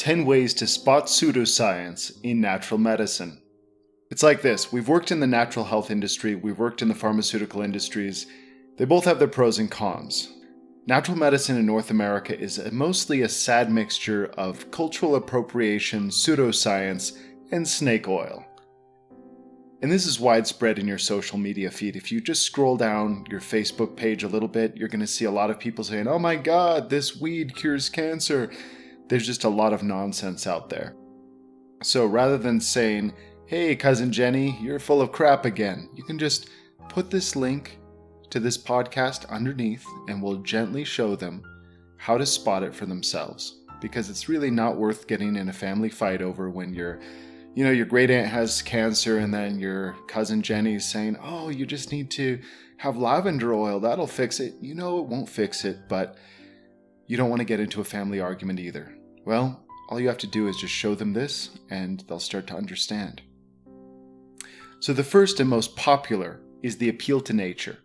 10 ways to spot pseudoscience in natural medicine. It's like this. We've worked in the natural health industry. We've worked in the pharmaceutical industries. They both have their pros and cons. Natural medicine in North America is mostly a sad mixture of cultural appropriation, pseudoscience, and snake oil. And this is widespread in your social media feed. If you just scroll down your Facebook page a little bit, you're going to see a lot of people saying, "Oh my God, this weed cures cancer." There's just a lot of nonsense out there. So rather than saying, "Hey, cousin Jenny, you're full of crap again," you can just put this link to this podcast underneath and we'll gently show them how to spot it for themselves. Because it's really not worth getting in a family fight over when your great aunt has cancer and then your cousin Jenny's saying, "Oh, you just need to have lavender oil, that'll fix it." You know it won't fix it, but you don't want to get into a family argument either. Well, all you have to do is just show them this and they'll start to understand. So the first and most popular is the appeal to nature.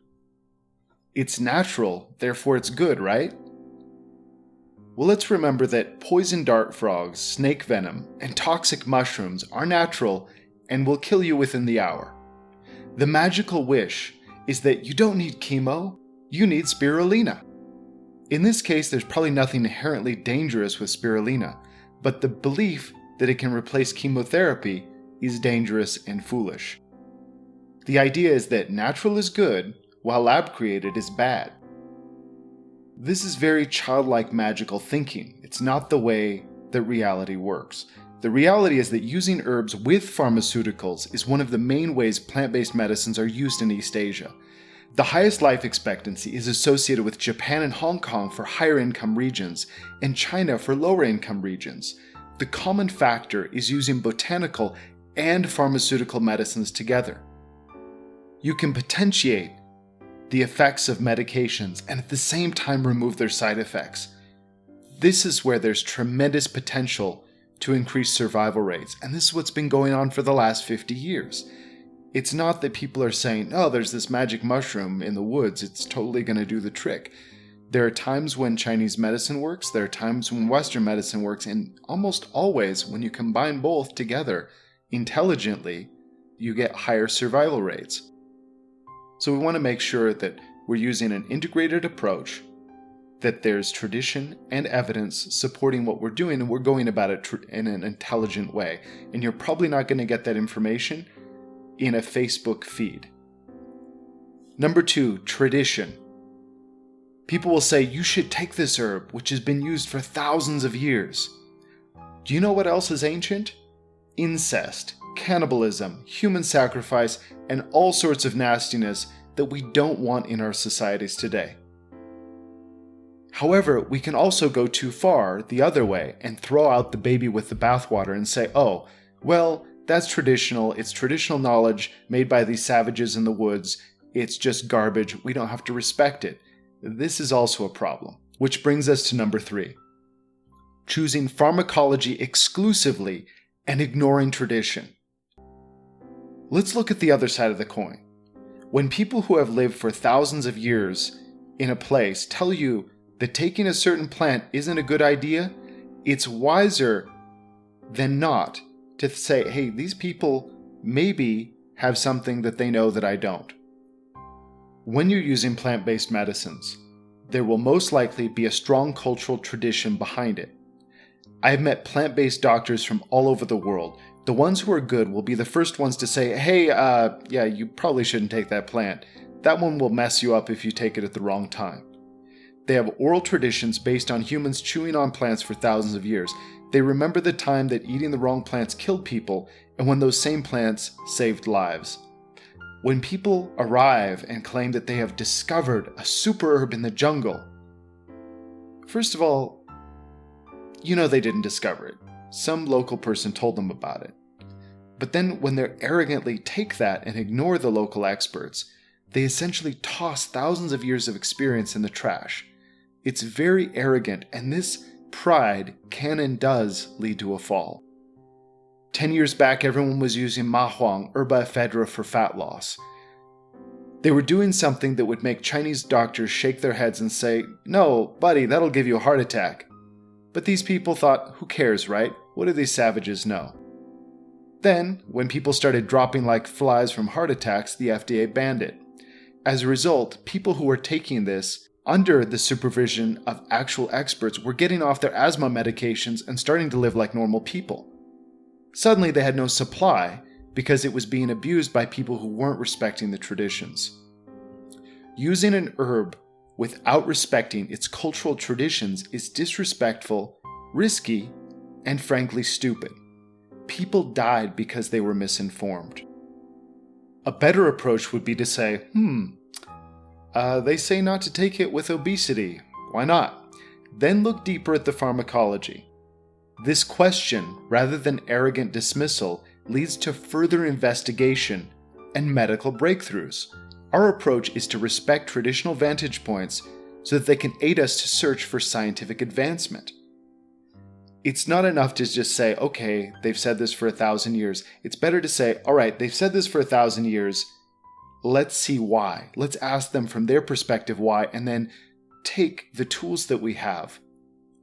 It's natural, therefore it's good, right? Well, let's remember that poison dart frogs, snake venom, and toxic mushrooms are natural and will kill you within the hour. The magical wish is that you don't need chemo, you need spirulina. In this case, there's probably nothing inherently dangerous with spirulina, but the belief that it can replace chemotherapy is dangerous and foolish. The idea is that natural is good, while lab-created is bad. This is very childlike magical thinking. It's not the way that reality works. The reality is that using herbs with pharmaceuticals is one of the main ways plant-based medicines are used in East Asia. The highest life expectancy is associated with Japan and Hong Kong for higher income regions, and China for lower income regions. The common factor is using botanical and pharmaceutical medicines together. You can potentiate the effects of medications and at the same time remove their side effects. This is where there's tremendous potential to increase survival rates, and this is what's been going on for the last 50 years. It's not that people are saying, "Oh, there's this magic mushroom in the woods, it's totally going to do the trick." There are times when Chinese medicine works, there are times when Western medicine works, and almost always when you combine both together intelligently, you get higher survival rates. So we want to make sure that we're using an integrated approach, that there's tradition and evidence supporting what we're doing, and we're going about it in an intelligent way. And you're probably not going to get that information in a Facebook feed. Number 2, tradition. People will say, "You should take this herb, which has been used for thousands of years." Do you know what else is ancient? Incest, cannibalism, human sacrifice, and all sorts of nastiness that we don't want in our societies today. However, we can also go too far the other way and throw out the baby with the bathwater and say, "Oh, well, that's traditional. It's traditional knowledge made by these savages in the woods. It's just garbage. We don't have to respect it." This is also a problem. Which brings us to number 3. Choosing pharmacology exclusively and ignoring tradition. Let's look at the other side of the coin. When people who have lived for thousands of years in a place tell you that taking a certain plant isn't a good idea, it's wiser than not to say, "Hey, these people maybe have something that they know that I don't." When you're using plant-based medicines, there will most likely be a strong cultural tradition behind it. I've met plant-based doctors from all over the world. The ones who are good will be the first ones to say, "Hey, yeah, you probably shouldn't take that plant. That one will mess you up if you take it at the wrong time." They have oral traditions based on humans chewing on plants for thousands of years. They remember the time that eating the wrong plants killed people and when those same plants saved lives. When people arrive and claim that they have discovered a super herb in the jungle, first of all, they didn't discover it. Some local person told them about it. But then when they arrogantly take that and ignore the local experts, they essentially toss thousands of years of experience in the trash. It's very arrogant, and this pride can and does lead to a fall. 10 years back, everyone was using mahuang, herba ephedra, for fat loss. They were doing something that would make Chinese doctors shake their heads and say, "No, buddy, that'll give you a heart attack." But these people thought, who cares, right? What do these savages know? Then, when people started dropping like flies from heart attacks, the FDA banned it. As a result, people who were taking this under the supervision of actual experts were getting off their asthma medications and starting to live like normal people. Suddenly they had no supply because it was being abused by people who weren't respecting the traditions. Using an herb without respecting its cultural traditions is disrespectful, risky, and frankly stupid. People died because they were misinformed. A better approach would be to say, they say not to take it with obesity. Why not? Then look deeper at the pharmacology. This question, rather than arrogant dismissal, leads to further investigation and medical breakthroughs. Our approach is to respect traditional vantage points so that they can aid us to search for scientific advancement. It's not enough to just say, okay, they've said this for 1,000 years. It's better to say, all right, they've said this for 1,000 years. Let's see why. Let's ask them from their perspective why, and then take the tools that we have,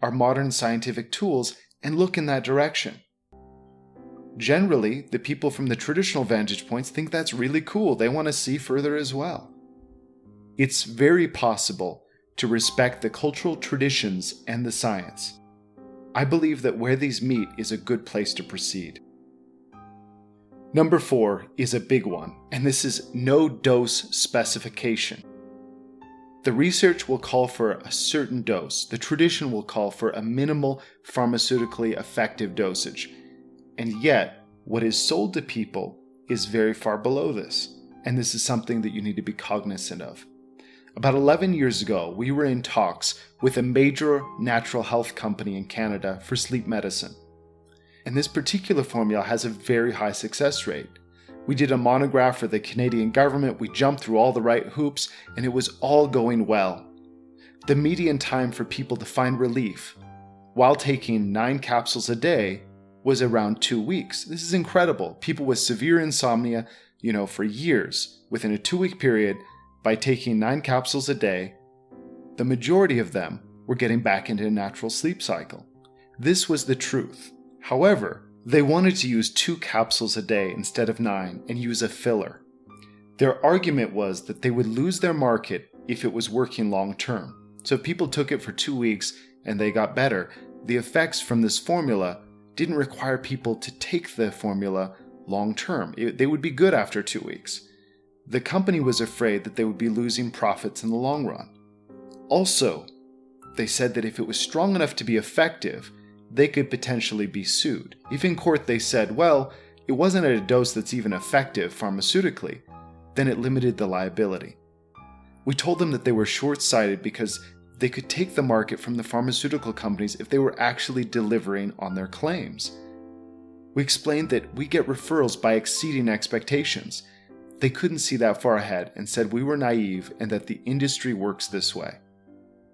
our modern scientific tools, and look in that direction. Generally, the people from the traditional vantage points think that's really cool. They want to see further as well. It's very possible to respect the cultural traditions and the science. I believe that where these meet is a good place to proceed. Number 4 is a big one, and this is no dose specification. The research will call for a certain dose. The tradition will call for a minimal pharmaceutically effective dosage. And yet, what is sold to people is very far below this. And this is something that you need to be cognizant of. About 11 years ago, we were in talks with a major natural health company in Canada for sleep medicine. And this particular formula has a very high success rate. We did a monograph for the Canadian government, we jumped through all the right hoops, and it was all going well. The median time for people to find relief while taking 9 capsules a day was around 2 weeks. This is incredible. People with severe insomnia, for years, within a 2-week period, by taking 9 capsules a day, the majority of them were getting back into a natural sleep cycle. This was the truth. However, they wanted to use 2 capsules a day instead of 9 and use a filler. Their argument was that they would lose their market if it was working long term. So if people took it for 2 weeks and they got better, the effects from this formula didn't require people to take the formula long term. They would be good after 2 weeks. The company was afraid that they would be losing profits in the long run. Also, they said that if it was strong enough to be effective, they could potentially be sued. If in court they said, well, it wasn't at a dose that's even effective pharmaceutically, then it limited the liability. We told them that they were short-sighted because they could take the market from the pharmaceutical companies if they were actually delivering on their claims. We explained that we get referrals by exceeding expectations. They couldn't see that far ahead and said we were naive and that the industry works this way.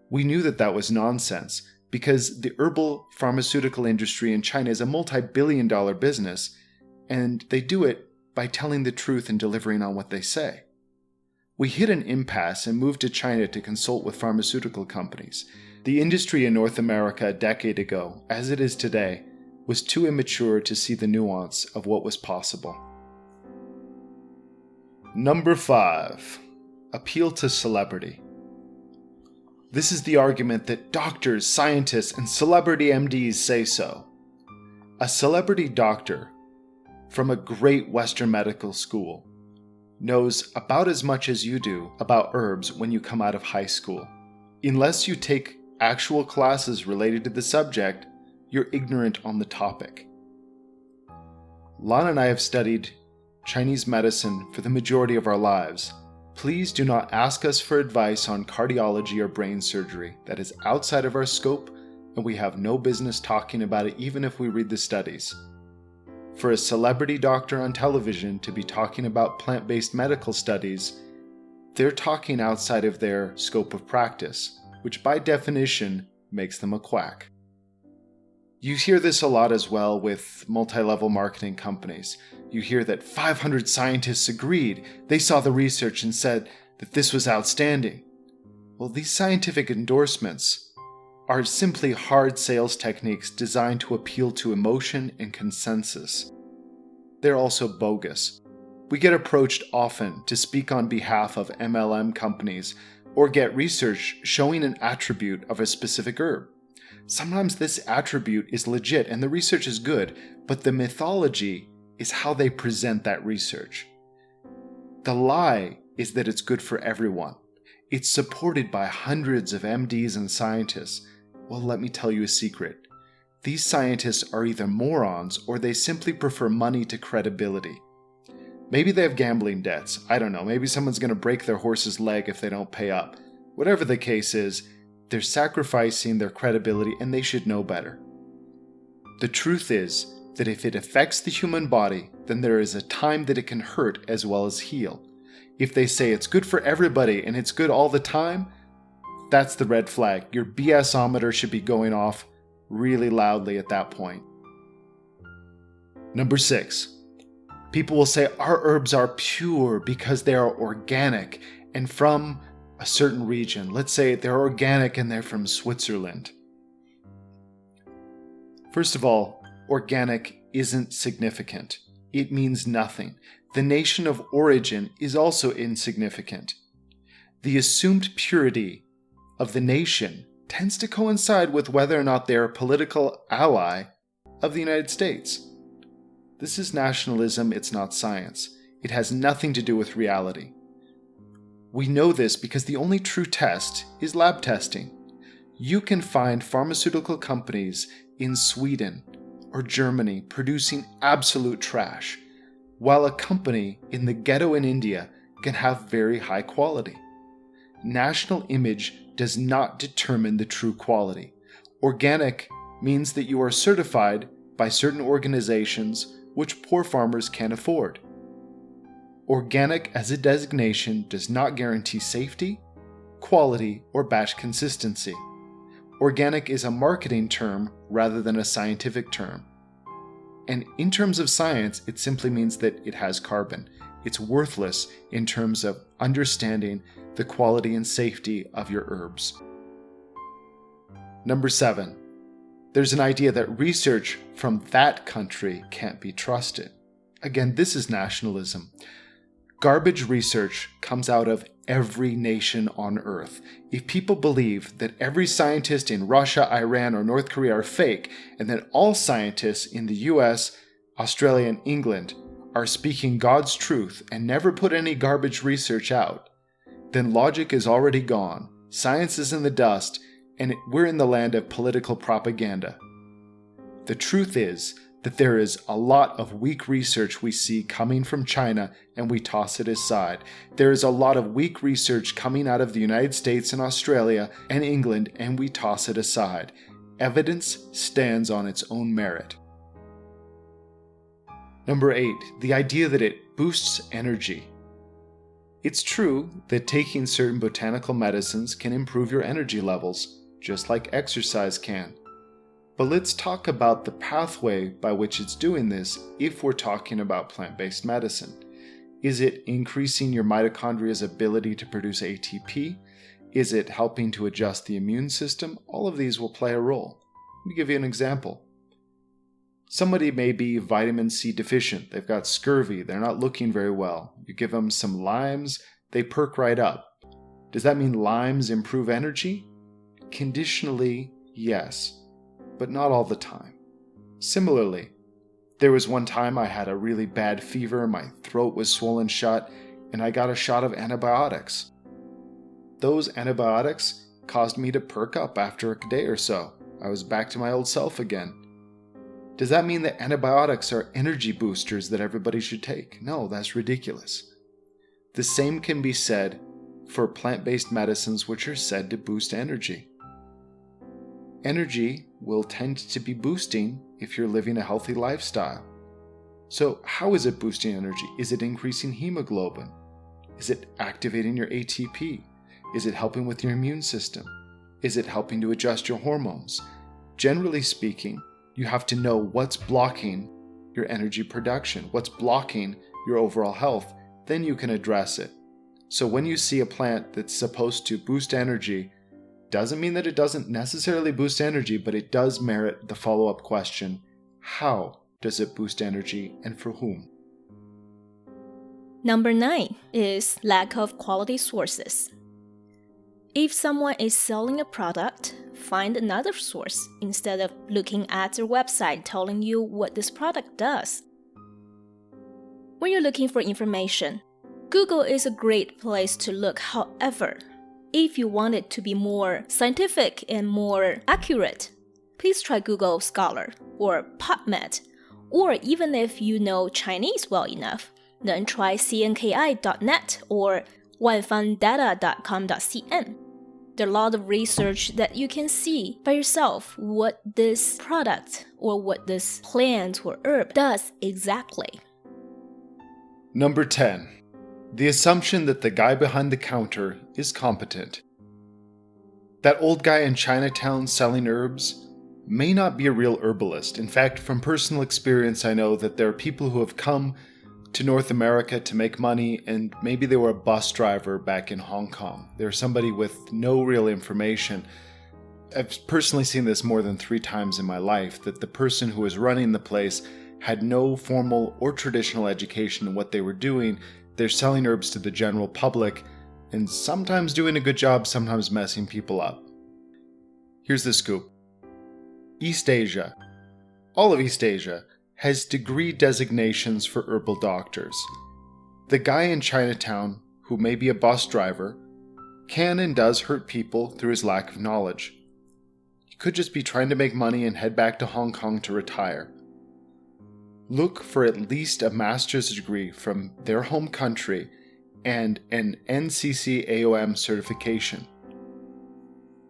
We knew that that was nonsense because the herbal pharmaceutical industry in China is a multi-billion-dollar business, and they do it by telling the truth and delivering on what they say. We hit an impasse and moved to China to consult with pharmaceutical companies. The industry in North America a decade ago, as it is today, was too immature to see the nuance of what was possible. Number 5. Appeal to celebrity. This is the argument that doctors, scientists, and celebrity MDs say so. A celebrity doctor from a great Western medical school knows about as much as you do about herbs when you come out of high school. Unless you take actual classes related to the subject, you're ignorant on the topic. Lon and I have studied Chinese medicine for the majority of our lives. Please do not ask us for advice on cardiology or brain surgery. That is outside of our scope, and we have no business talking about it even if we read the studies. For a celebrity doctor on television to be talking about plant-based medical studies, they're talking outside of their scope of practice, which by definition makes them a quack. You hear this a lot as well with multi-level marketing companies. You hear that 500 scientists agreed. They saw the research and said that this was outstanding. Well, these scientific endorsements are simply hard sales techniques designed to appeal to emotion and consensus. They're also bogus. We get approached often to speak on behalf of MLM companies or get research showing an attribute of a specific herb. Sometimes this attribute is legit and the research is good, but the mythology is how they present that research. The lie is that it's good for everyone. It's supported by hundreds of MDs and scientists. Well, let me tell you a secret. These scientists are either morons or they simply prefer money to credibility. Maybe they have gambling debts. I don't know. Maybe someone's going to break their horse's leg if they don't pay up. Whatever the case is, they're sacrificing their credibility and they should know better. The truth is that if it affects the human body, then there is a time that it can hurt as well as heal. If they say it's good for everybody and it's good all the time, that's the red flag. Your BS-ometer should be going off really loudly at that point. Number 6. People will say our herbs are pure because they are organic and from a certain region. Let's say they're organic and they're from Switzerland. First of all, organic isn't significant. It means nothing. The nation of origin is also insignificant. The assumed purity of the nation tends to coincide with whether or not they're a political ally of the United States. This is nationalism, it's not science. It has nothing to do with reality. We know this because the only true test is lab testing. You can find pharmaceutical companies in Sweden or Germany producing absolute trash, while a company in the ghetto in India can have very high quality. National image does not determine the true quality. Organic means that you are certified by certain organizations which poor farmers can't afford. Organic as a designation does not guarantee safety, quality, or batch consistency. Organic is a marketing term rather than a scientific term. And in terms of science, it simply means that it has carbon. It's worthless in terms of understanding the quality and safety of your herbs. Number 7. There's an idea that research from that country can't be trusted. Again, this is nationalism. Garbage research comes out of every nation on Earth. If people believe that every scientist in Russia, Iran, or North Korea are fake, and that all scientists in the US, Australia, and England are speaking God's truth and never put any garbage research out, then logic is already gone, science is in the dust, and we're in the land of political propaganda. The truth is that there is a lot of weak research we see coming from China and we toss it aside. There is a lot of weak research coming out of the United States and Australia and England and we toss it aside. Evidence stands on its own merit. Number 8, the idea that it boosts energy. It's true that taking certain botanical medicines can improve your energy levels, just like exercise can. But let's talk about the pathway by which it's doing this if we're talking about plant-based medicine. Is it increasing your mitochondria's ability to produce ATP? Is it helping to adjust the immune system? All of these will play a role. Let me give you an example. Somebody may be vitamin C deficient. They've got scurvy. They're not looking very well. You give them some limes, they perk right up. Does that mean limes improve energy? Conditionally, yes, but not all the time. Similarly, there was one time I had a really bad fever, my throat was swollen shut, and I got a shot of antibiotics. Those antibiotics caused me to perk up after a day or so. I was back to my old self again. Does that mean that antibiotics are energy boosters that everybody should take? No, that's ridiculous. The same can be said for plant-based medicines which are said to boost energy. Energy will tend to be boosting if you're living a healthy lifestyle. So how is it boosting energy? Is it increasing hemoglobin? Is it activating your ATP? Is it helping with your immune system? Is it helping to adjust your hormones? Generally speaking, you have to know what's blocking your energy production, what's blocking your overall health, then you can address it. So when you see a plant that's supposed to boost energy, doesn't mean that it doesn't necessarily boost energy, but it does merit the follow-up question, how does it boost energy and for whom? Number 9 is lack of quality sources. If someone is selling a product, find another source instead of looking at their website telling you what this product does. When you're looking for information, Google is a great place to look. However, if you want it to be more scientific and more accurate, please try Google Scholar or PubMed, or even if you know Chinese well enough, then try cnki.net or wanfandata.com.cn. There are a lot of research that you can see by yourself what this product or what this plant or herb does exactly. Number 10. The assumption that the guy behind the counter is competent. That old guy in Chinatown selling herbs may not be a real herbalist. In fact, from personal experience, I know that there are people who have come to North America to make money, and maybe they were a bus driver back in Hong Kong. They're somebody with no real information. I've personally seen this more than 3 times in my life, that the person who was running the place had no formal or traditional education in what they were doing. They're selling herbs to the general public, and sometimes doing a good job, sometimes messing people up. Here's the scoop. East Asia, all of East Asia, has degree designations for herbal doctors. The guy in Chinatown, who may be a bus driver, can and does hurt people through his lack of knowledge. He could just be trying to make money and head back to Hong Kong to retire. Look for at least a master's degree from their home country and an NCC-AOM certification.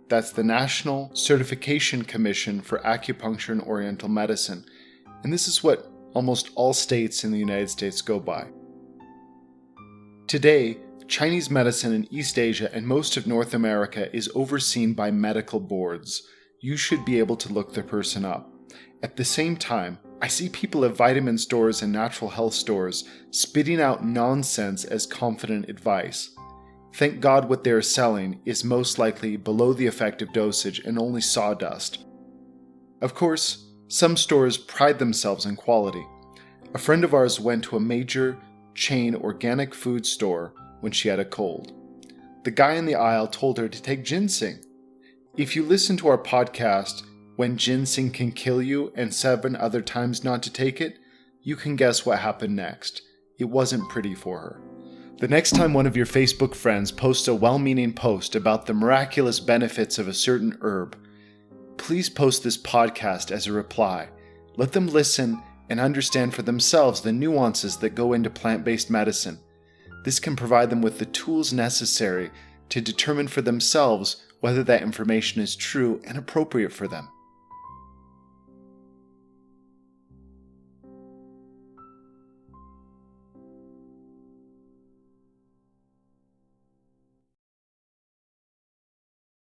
That's the National Certification Commission for Acupuncture and Oriental Medicine, and this is what almost all states in the United States go by. Today, Chinese medicine in East Asia and most of North America is overseen by medical boards. You should be able to look the person up. At the same time, I see people at vitamin stores and natural health stores spitting out nonsense as confident advice. Thank God what they are selling is most likely below the effective dosage and only sawdust. Of course, some stores pride themselves on quality. A friend of ours went to a major chain organic food store when she had a cold. The guy in the aisle told her to take ginseng. If you listen to our podcast, When Ginseng Can Kill You, and 7 other times not to take it, you can guess what happened next. It wasn't pretty for her. The next time one of your Facebook friends posts a well-meaning post about the miraculous benefits of a certain herb, please post this podcast as a reply. Let them listen and understand for themselves the nuances that go into plant-based medicine. This can provide them with the tools necessary to determine for themselves whether that information is true and appropriate for them.